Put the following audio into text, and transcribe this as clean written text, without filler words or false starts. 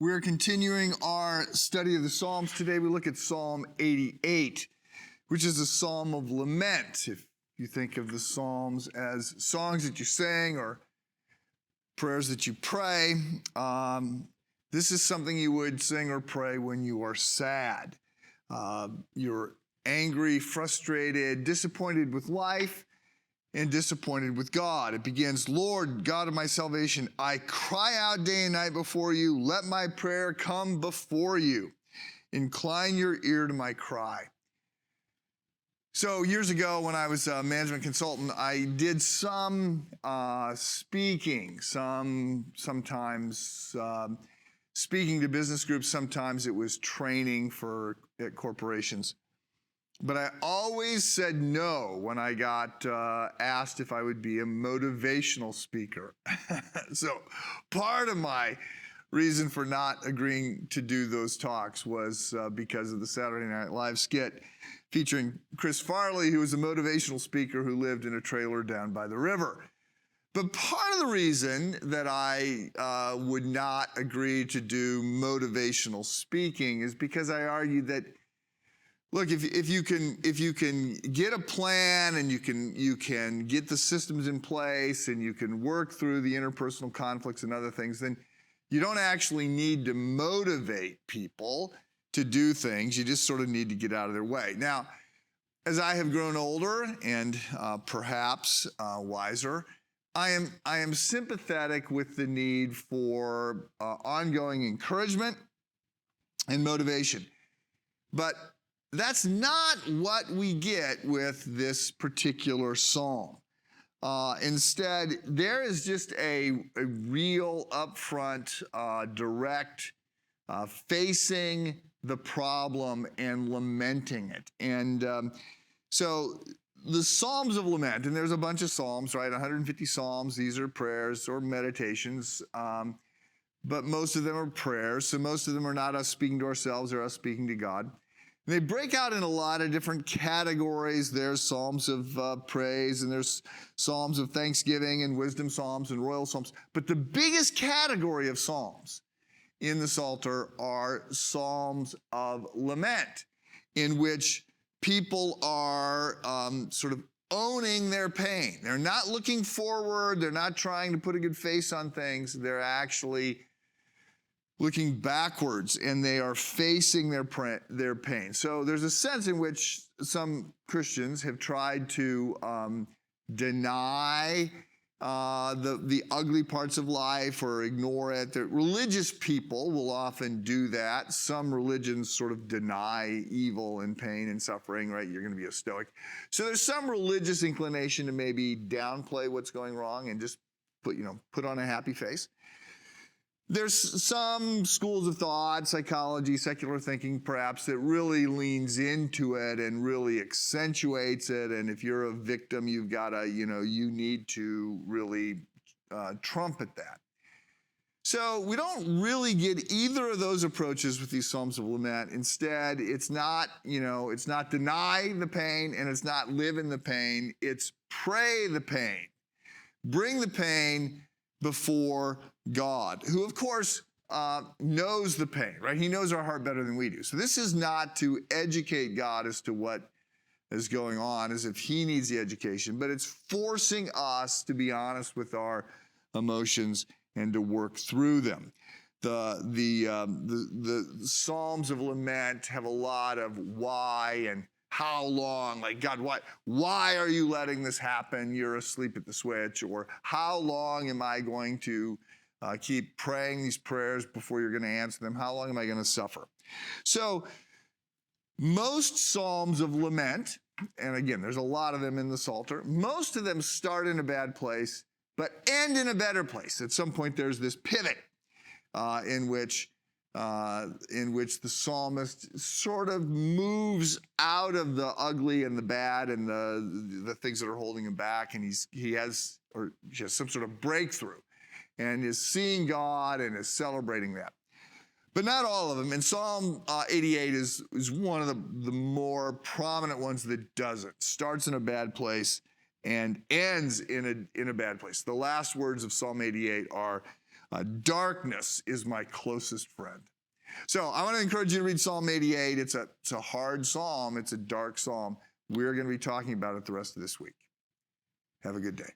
We're continuing our study of the Psalms. Today we look at Psalm 88, which is a Psalm of Lament. If you think of the Psalms as songs that you sing or prayers that you pray, this is something you would sing or pray when you are sad. You're angry, frustrated, disappointed with life, and disappointed with God. It begins, Lord, God of my salvation, I cry out day and night before you. Let my prayer come before you. Incline your ear to my cry. So years ago when I was a management consultant, I did some speaking, sometimes speaking to business groups, sometimes it was training at corporations. But I always said no when I got asked if I would be a motivational speaker. So part of my reason for not agreeing to do those talks was because of the Saturday Night Live skit featuring Chris Farley, who was a motivational speaker who lived in a trailer down by the river. But part of the reason that I would not agree to do motivational speaking is because I argued that, look, if you can get a plan and you can get the systems in place and you can work through the interpersonal conflicts and other things, then you don't actually need to motivate people to do things. You just sort of need to get out of their way. Now, as I have grown older and perhaps wiser, I am sympathetic with the need for ongoing encouragement and motivation. But that's not what we get with this particular psalm. Instead, there is just a real upfront, direct, facing the problem and lamenting it. And so the Psalms of Lament, and there's a bunch of psalms, right? 150 psalms. These are prayers or meditations. But most of them are prayers. So most of them are not us speaking to ourselves or us speaking to God. They break out in a lot of different categories. There's psalms of praise, and there's psalms of thanksgiving, and wisdom psalms, and royal psalms. But the biggest category of psalms in the Psalter are psalms of lament, in which people are sort of owning their pain. They're not looking forward. They're not trying to put a good face on things. They're actually looking backwards, and they are facing their pain. So there's a sense in which some Christians have tried to deny the ugly parts of life or ignore it. The religious people will often do that. Some religions sort of deny evil and pain and suffering, right? You're going to be a stoic. So there's some religious inclination to maybe downplay what's going wrong and just put on a happy face. There's some schools of thought, psychology, secular thinking perhaps, that really leans into it and really accentuates it. And if you're a victim, you've got to, you need to really trumpet that. So we don't really get either of those approaches with these Psalms of Lament. Instead, it's not deny the pain and it's not live in the pain. It's pray the pain. Bring the pain before God, who of course knows the pain, right? He knows our heart better than we do. So this is not to educate God as to what is going on, as if he needs the education, but it's forcing us to be honest with our emotions and to work through them. The Psalms of Lament have a lot of why and how long, like, God, why are you letting this happen? You're asleep at the switch. Or how long am I going to keep praying these prayers before you're going to answer them? How long am I going to suffer? So most Psalms of Lament, and again, there's a lot of them in the Psalter, most of them start in a bad place, but end in a better place. At some point, there's this pivot in which the psalmist sort of moves out of the ugly and the bad and the things that are holding him back, and he has some sort of breakthrough and is seeing God and is celebrating that. But not all of them. And Psalm 88 is one of the more prominent ones that doesn't. Starts in a bad place and ends in a bad place. The last words of Psalm 88 are, Darkness is my closest friend. So I want to encourage you to read Psalm 88. It's a hard psalm. It's a dark psalm. We're going to be talking about it the rest of this week. Have a good day.